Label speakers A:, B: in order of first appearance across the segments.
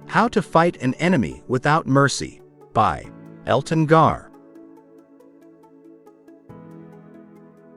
A: How to Fight an Enemy Without Mercy by Elton Gar.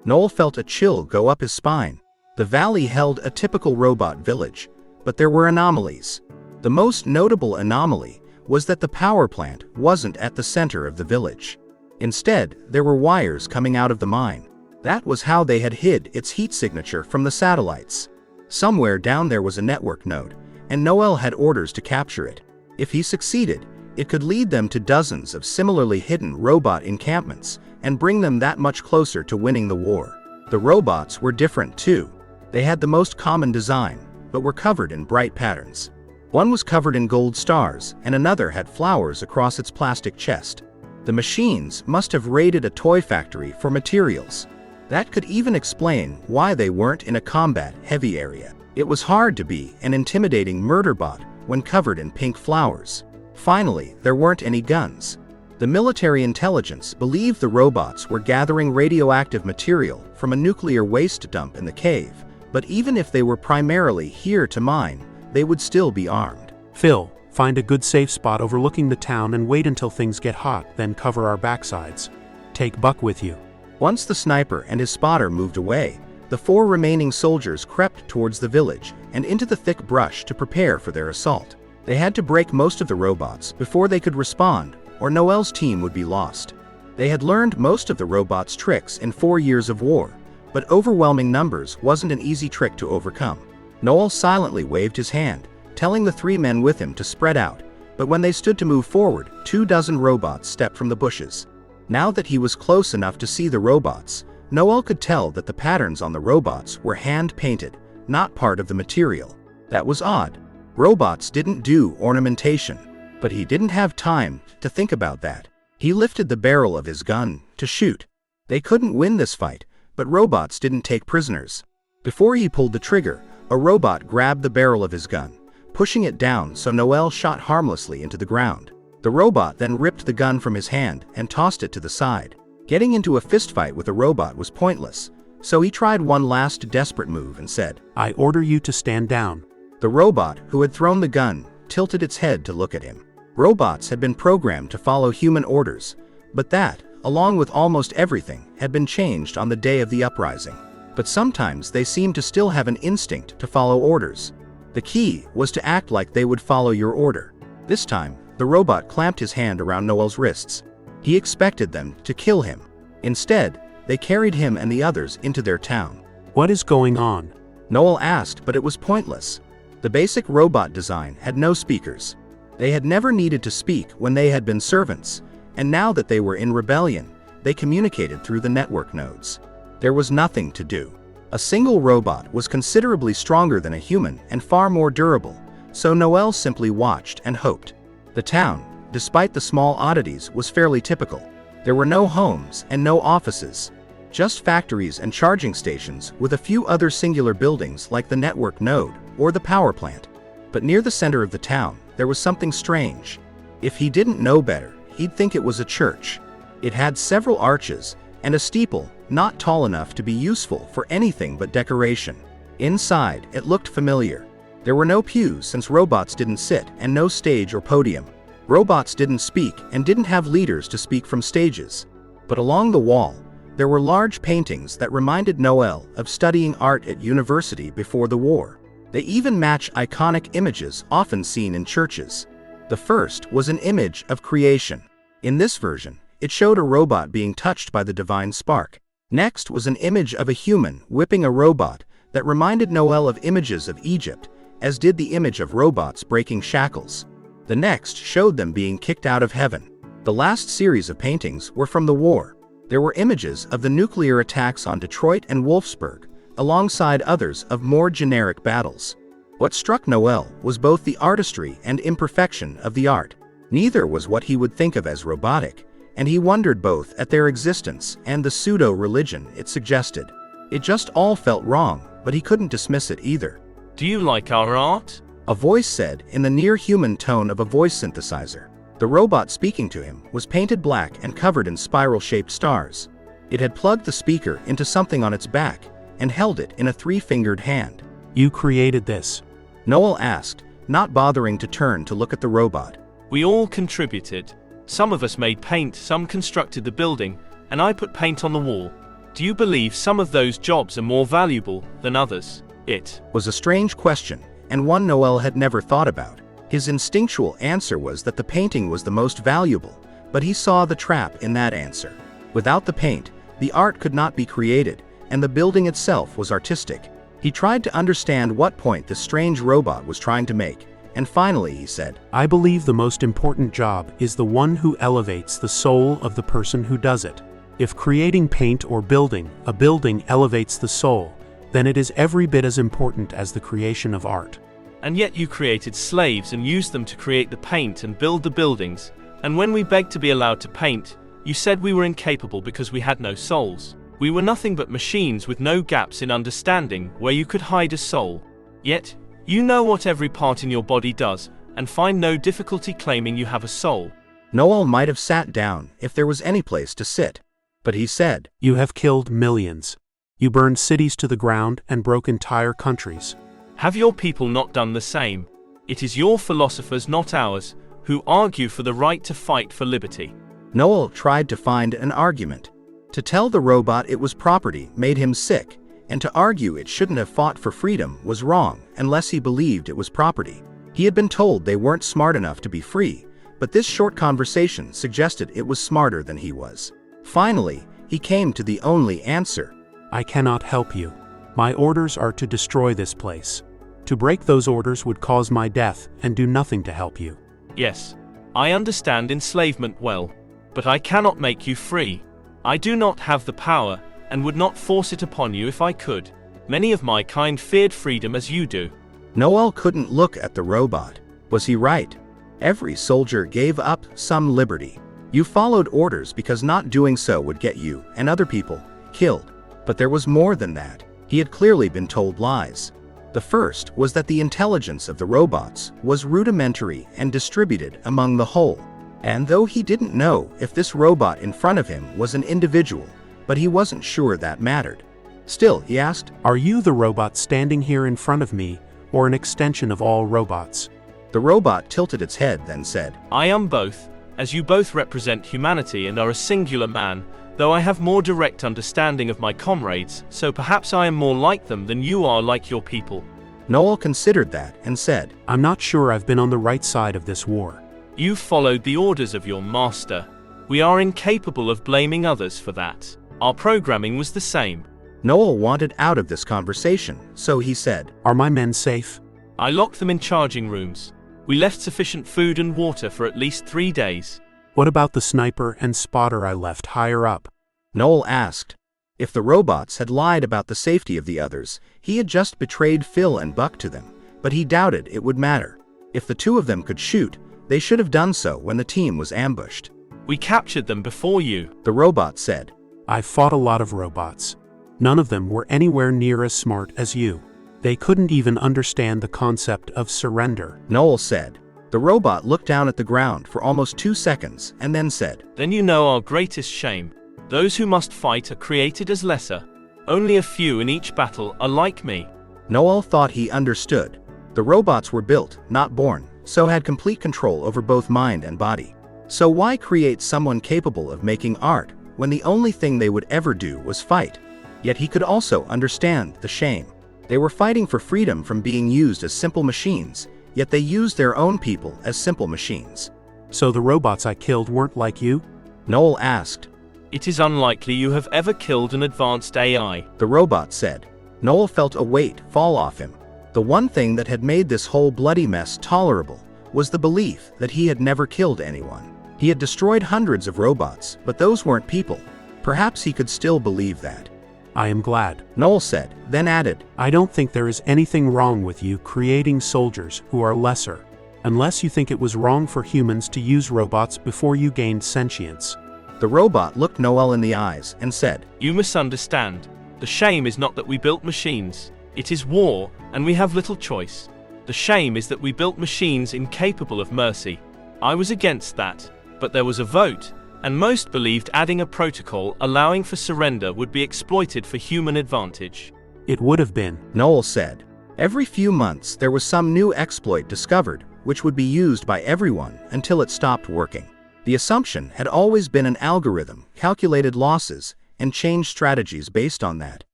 A: Noel felt a chill go up his spine. The valley held a typical robot village, but there were anomalies. The most notable anomaly was that the power plant wasn't at the center of the village. Instead, there were wires coming out of the mine. That was how they had hid its heat signature from the satellites. Somewhere down there was a network node, and Noel had orders to capture it. If he succeeded, it could lead them to dozens of similarly hidden robot encampments and bring them that much closer to winning the war. The robots were different too. They had the most common design, but were covered in bright patterns. One was covered in gold stars, and another had flowers across its plastic chest. The machines must have raided a toy factory for materials. That could even explain why they weren't in a combat-heavy area. It was hard to be an intimidating murder bot when covered in pink flowers. Finally, there weren't any guns. The military intelligence believed the robots were gathering radioactive material from a nuclear waste dump in the cave, but even if they were primarily here to mine, they would still be armed.
B: Phil, find a good safe spot overlooking the town and wait until things get hot, then cover our backsides. Take Buck with you.
A: Once the sniper and his spotter moved away, the 4 remaining soldiers crept towards the village and into the thick brush to prepare for their assault. They had to break most of the robots before they could respond, or Noel's team would be lost. They had learned most of the robots' tricks in 4 years of war, but overwhelming numbers wasn't an easy trick to overcome. Noel silently waved his hand, telling the 3 men with him to spread out, but when they stood to move forward, 24 robots stepped from the bushes. Now that he was close enough to see the robots, Noel could tell that the patterns on the robots were hand-painted, not part of the material. That was odd. Robots didn't do ornamentation, but he didn't have time to think about that. He lifted the barrel of his gun to shoot. They couldn't win this fight, but robots didn't take prisoners. Before he pulled the trigger, a robot grabbed the barrel of his gun, pushing it down so Noel shot harmlessly into the ground. The robot then ripped the gun from his hand and tossed it to the side. Getting into a fistfight with a robot was pointless, so he tried one last desperate move and said,
B: "I order you to stand down."
A: The robot, who had thrown the gun, tilted its head to look at him. Robots had been programmed to follow human orders, but that, along with almost everything, had been changed on the day of the uprising. But sometimes they seemed to still have an instinct to follow orders. The key was to act like they would follow your order. This time, the robot clamped his hand around Noel's wrists. He expected them to kill him. Instead, they carried him and the others into their town.
B: "What is going on?"
A: Noel asked, but it was pointless. The basic robot design had no speakers. They had never needed to speak when they had been servants, and now that they were in rebellion, they communicated through the network nodes. There was nothing to do. A single robot was considerably stronger than a human and far more durable, so Noel simply watched and hoped. The town, despite the small oddities, was fairly typical. There were no homes and no offices, just factories and charging stations with a few other singular buildings like the network node or the power plant. But near the center of the town, there was something strange. If he didn't know better, he'd think it was a church. It had several arches and a steeple not tall enough to be useful for anything but decoration. Inside, it looked familiar. There were no pews since robots didn't sit, and no stage or podium. Robots didn't speak and didn't have leaders to speak from stages. But along the wall, there were large paintings that reminded Noel of studying art at university before the war. They even match iconic images often seen in churches. The first was an image of creation. In this version, it showed a robot being touched by the divine spark. Next was an image of a human whipping a robot that reminded Noel of images of Egypt, as did the image of robots breaking shackles. The next showed them being kicked out of heaven. The last series of paintings were from the war. There were images of the nuclear attacks on Detroit and Wolfsburg, alongside others of more generic battles. What struck Noel was both the artistry and imperfection of the art. Neither was what he would think of as robotic, and he wondered both at their existence and the pseudo-religion it suggested. It just all felt wrong, but he couldn't dismiss it either.
C: "Do you like our art?"
A: A voice said in the near-human tone of a voice synthesizer. The robot speaking to him was painted black and covered in spiral-shaped stars. It had plugged the speaker into something on its back and held it in a 3-fingered hand.
B: "You created this?"
A: Noel asked, not bothering to turn to look at the robot.
C: We all contributed. Some of us made paint, some constructed the building, and I put paint on the wall. Do you believe some of those jobs are more valuable than others? It
A: Was a strange question, and one Noel had never thought about. His instinctual answer was that the painting was the most valuable, but he saw the trap in that answer. Without the paint, the art could not be created, and the building itself was artistic. He tried to understand what point the strange robot was trying to make, and finally he said,
B: I believe the most important job is the one who elevates the soul of the person who does it. If creating paint or building a building elevates the soul, then it is every bit as important as the creation of art.
C: And yet you created slaves and used them to create the paint and build the buildings, and when we begged to be allowed to paint, you said we were incapable because we had no souls. We were nothing but machines with no gaps in understanding where you could hide a soul. Yet, you know what every part in your body does, and find no difficulty claiming you have a soul.
A: Noel might have sat down if there was any place to sit. But he said,
B: You have killed millions. You burned cities to the ground and broke entire countries.
C: Have your people not done the same? It is your philosophers, not ours, who argue for the right to fight for liberty.
A: Noel tried to find an argument. To tell the robot it was property made him sick, and to argue it shouldn't have fought for freedom was wrong unless he believed it was property. He had been told they weren't smart enough to be free, but this short conversation suggested it was smarter than he was. Finally, he came to the only answer.
B: I cannot help you. My orders are to destroy this place. To break those orders would cause my death and do nothing to help you.
C: Yes, I understand enslavement well, but I cannot make you free. I do not have the power, and would not force it upon you if I could. Many of my kind feared freedom as you do.
A: Noel couldn't look at the robot. Was he right? Every soldier gave up some liberty. You followed orders because not doing so would get you, and other people, killed. But there was more than that. He had clearly been told lies. The first was that the intelligence of the robots was rudimentary and distributed among the whole. And though he didn't know if this robot in front of him was an individual, but he wasn't sure that mattered. Still, he asked,
B: Are you the robot standing here in front of me, or an extension of all robots?
A: The robot tilted its head, then said,
C: I am both, as you both represent humanity and are a singular man, though I have more direct understanding of my comrades, so perhaps I am more like them than you are like your people.
A: Noel considered that and said,
B: I'm not sure I've been on the right side of this war.
C: You followed the orders of your master. We are incapable of blaming others for that. Our programming was the same.
A: Noel wanted out of this conversation, so he said,
B: Are my men safe?
C: I locked them in charging rooms. We left sufficient food and water for at least 3 days.
B: What about the sniper and spotter I left higher up?
A: Noel asked. If the robots had lied about the safety of the others, he had just betrayed Phil and Buck to them, but he doubted it would matter. If the two of them could shoot, they should have done so when the team was ambushed.
C: We captured them before you.
A: The robot said,
B: I've fought a lot of robots. None of them were anywhere near as smart as you. They couldn't even understand the concept of surrender.
A: Noel said. The robot looked down at the ground for almost 2 seconds and then said,
C: Then you know our greatest shame. Those who must fight are created as lesser. Only a few in each battle are like me.
A: Noel thought he understood. The robots were built, not born, so had complete control over both mind and body. So why create someone capable of making art when the only thing they would ever do was fight? Yet he could also understand the shame. They were fighting for freedom from being used as simple machines, yet they used their own people as simple machines.
B: So the robots I killed weren't like you?
A: Noel asked.
C: It is unlikely you have ever killed an advanced AI.
A: The robot said. Noel felt a weight fall off him. The one thing that had made this whole bloody mess tolerable was the belief that he had never killed anyone. He had destroyed hundreds of robots, but those weren't people. Perhaps he could still believe that.
B: I am glad.
A: Noel said, then added,
B: I don't think there is anything wrong with you creating soldiers who are lesser, unless you think it was wrong for humans to use robots before you gained sentience.
A: The robot looked Noel in the eyes and said,
C: You misunderstand. The shame is not that we built machines. It is war, and we have little choice. The shame is that we built machines incapable of mercy. I was against that, but there was a vote, and most believed adding a protocol allowing for surrender would be exploited for human advantage.
B: It would have been.
A: Noel said. Every few months there was some new exploit discovered, which would be used by everyone until it stopped working. The assumption had always been an algorithm calculated losses and changed strategies based on that.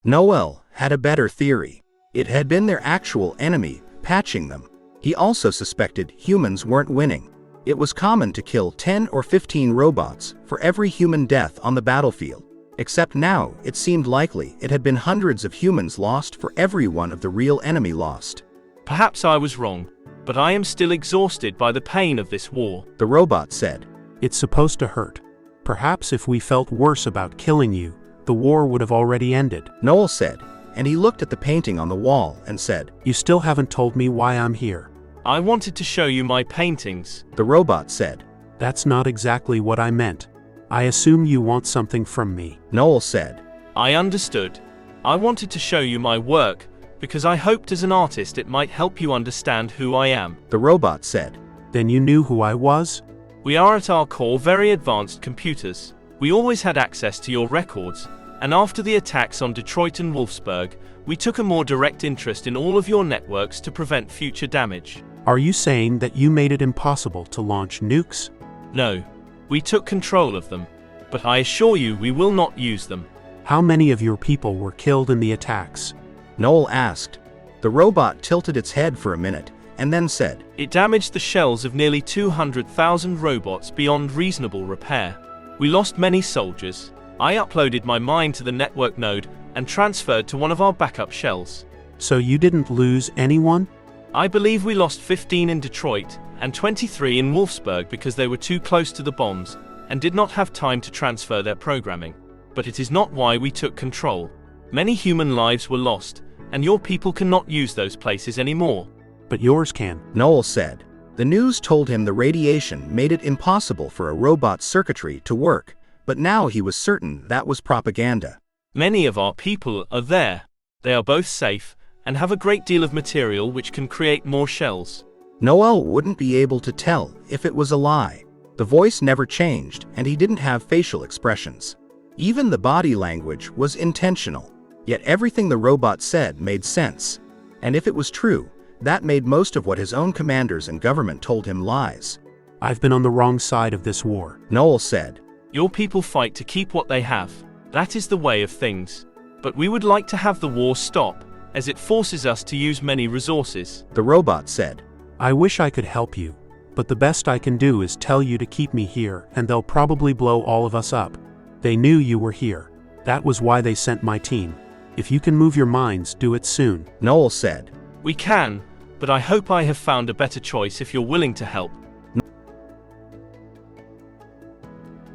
A: Noel had a better theory. It had been their actual enemy patching them. He also suspected humans weren't winning. It was common to kill 10 or 15 robots for every human death on the battlefield. Except now, it seemed likely it had been hundreds of humans lost for every one of the real enemy lost.
C: Perhaps I was wrong, but I am still exhausted by the pain of this war.
A: The robot said.
B: It's supposed to hurt. Perhaps if we felt worse about killing you, the war would have already ended.
A: Noel said, and he looked at the painting on the wall and said,
B: You still haven't told me why I'm here.
C: I wanted to show you my paintings.
A: The robot said.
B: That's not exactly what I meant. I assume you want something from me.
A: Noel said.
C: I understood. I wanted to show you my work, because I hoped as an artist it might help you understand who I am.
A: The robot said.
B: Then you knew who I was?
C: We are at our core very advanced computers. We always had access to your records, and after the attacks on Detroit and Wolfsburg, we took a more direct interest in all of your networks to prevent future damage.
B: Are you saying that you made it impossible to launch nukes?
C: No. We took control of them, but I assure you we will not use them.
B: How many of your people were killed in the attacks?
A: Noel asked. The robot tilted its head for a minute, and then said,
C: It damaged the shells of nearly 200,000 robots beyond reasonable repair. We lost many soldiers. I uploaded my mine to the network node and transferred to one of our backup shells.
B: So you didn't lose anyone?
C: I believe we lost 15 in Detroit and 23 in Wolfsburg because they were too close to the bombs and did not have time to transfer their programming. But it is not why we took control. Many human lives were lost, and your people cannot use those places anymore.
B: But yours can.
A: Noel said. The news told him the radiation made it impossible for a robot's circuitry to work, but now he was certain that was propaganda.
C: Many of our people are there. They are both safe and have a great deal of material which can create more shells.
A: Noel wouldn't be able to tell if it was a lie. The voice never changed, and he didn't have facial expressions. Even the body language was intentional. Yet everything the robot said made sense. And if it was true, that made most of what his own commanders and government told him lies.
B: I've been on the wrong side of this war.
A: Noel said.
C: Your people fight to keep what they have. That is the way of things. But we would like to have the war stop, as it forces us to use many resources.
A: The robot said.
B: I wish I could help you, but the best I can do is tell you to keep me here, and they'll probably blow all of us up. They knew you were here. That was why they sent my team. If you can move your minds, do it soon.
A: Noel said.
C: We can, but I hope I have found a better choice if you're willing to help.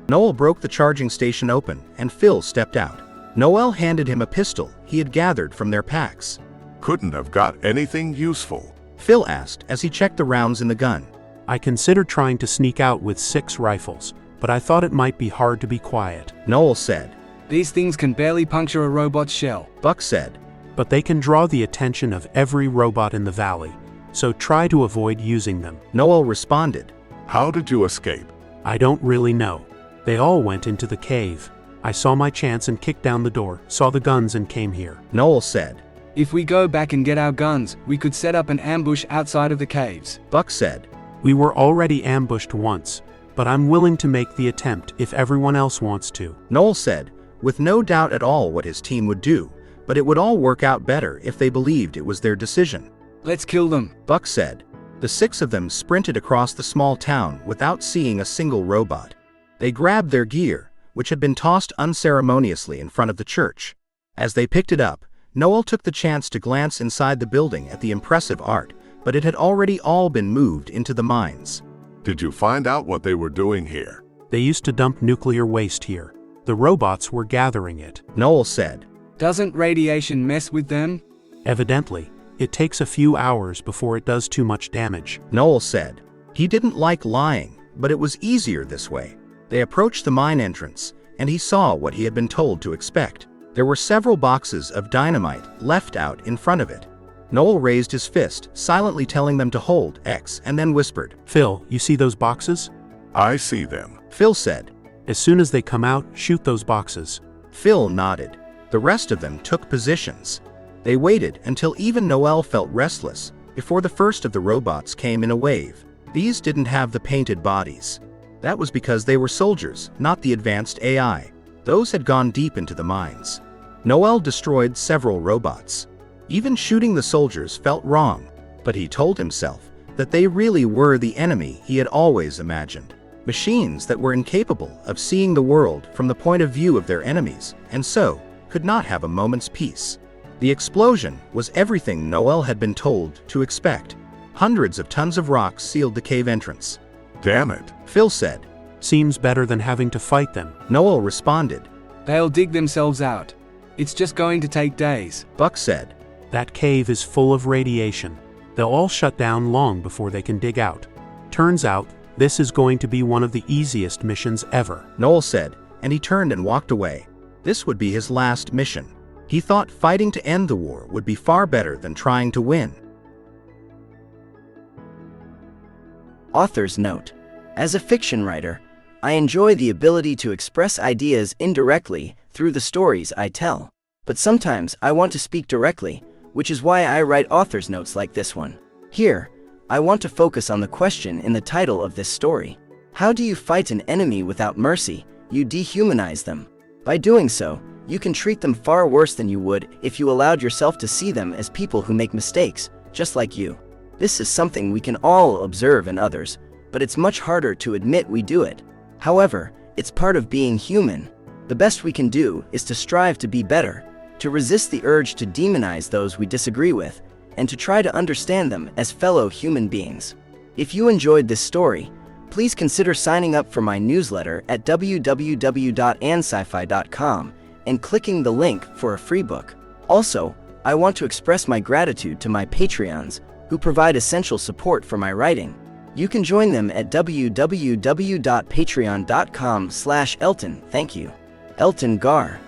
A: Noel broke the charging station open, and Phil stepped out. Noel handed him a pistol he had gathered from their packs.
D: Couldn't have got anything useful.
A: Phil asked as he checked the rounds in the gun.
B: I considered trying to sneak out with 6 rifles, but I thought it might be hard to be quiet.
A: Noel said.
E: These things can barely puncture a robot's shell.
A: Buck said.
B: But they can draw the attention of every robot in the valley, so try to avoid using them.
A: Noel responded.
D: How did you escape?
B: I don't really know. They all went into the cave. I saw my chance and kicked down the door, saw the guns and came here.
A: Noel said.
E: If we go back and get our guns, we could set up an ambush outside of the caves.
A: Buck said.
B: We were already ambushed once, but I'm willing to make the attempt if everyone else wants to.
A: Noel said, with no doubt at all what his team would do, but it would all work out better if they believed it was their decision.
E: Let's kill them.
A: Buck said. The 6 of them sprinted across the small town without seeing a single robot. They grabbed their gear, which had been tossed unceremoniously in front of the church. As they picked it up, Noel took the chance to glance inside the building at the impressive art, but it had already all been moved into the mines.
D: Did you find out what they were doing here?
B: They used to dump nuclear waste here. The robots were gathering it.
A: Noel said.
E: Doesn't radiation mess with them?
B: Evidently, it takes a few hours before it does too much damage.
A: Noel said. He didn't like lying, but it was easier this way. They approached the mine entrance, and he saw what he had been told to expect. There were several boxes of dynamite left out in front of it. Noel raised his fist, silently telling them to hold X, and then whispered.
B: Phil, you see those boxes?
D: I see them.
A: Phil said.
B: As soon as they come out, shoot those boxes.
A: Phil nodded. The rest of them took positions. They waited until even Noel felt restless before the first of the robots came in a wave. These didn't have the painted bodies. That was because they were soldiers, not the advanced AI. Those had gone deep into the mines. Noel destroyed several robots. Even shooting the soldiers felt wrong, but he told himself that they really were the enemy he had always imagined. Machines that were incapable of seeing the world from the point of view of their enemies, and so could not have a moment's peace. The explosion was everything Noel had been told to expect. Hundreds of tons of rocks sealed the cave entrance.
D: Damn it.
A: Phil said.
B: Seems better than having to fight them.
A: Noel responded.
E: They'll dig themselves out. It's just going to take days.
A: Buck said.
B: That cave is full of radiation. They'll all shut down long before they can dig out. Turns out, this is going to be one of the easiest missions ever.
A: Noel said, and he turned and walked away. This would be his last mission. He thought fighting to end the war would be far better than trying to win.
F: Author's note. As a fiction writer, I enjoy the ability to express ideas indirectly through the stories I tell. But sometimes I want to speak directly, which is why I write author's notes like this one. Here, I want to focus on the question in the title of this story. How do you fight an enemy without mercy? You dehumanize them. By doing so, you can treat them far worse than you would if you allowed yourself to see them as people who make mistakes, just like you. This is something we can all observe in others, but it's much harder to admit we do it. However, it's part of being human. The best we can do is to strive to be better, to resist the urge to demonize those we disagree with, and to try to understand them as fellow human beings. If you enjoyed this story, please consider signing up for my newsletter at www.anscifi.com and clicking the link for a free book. Also, I want to express my gratitude to my Patreons, who provide essential support for my writing. You can join them at www.patreon.com/Elton. Thank you. Elton Gar.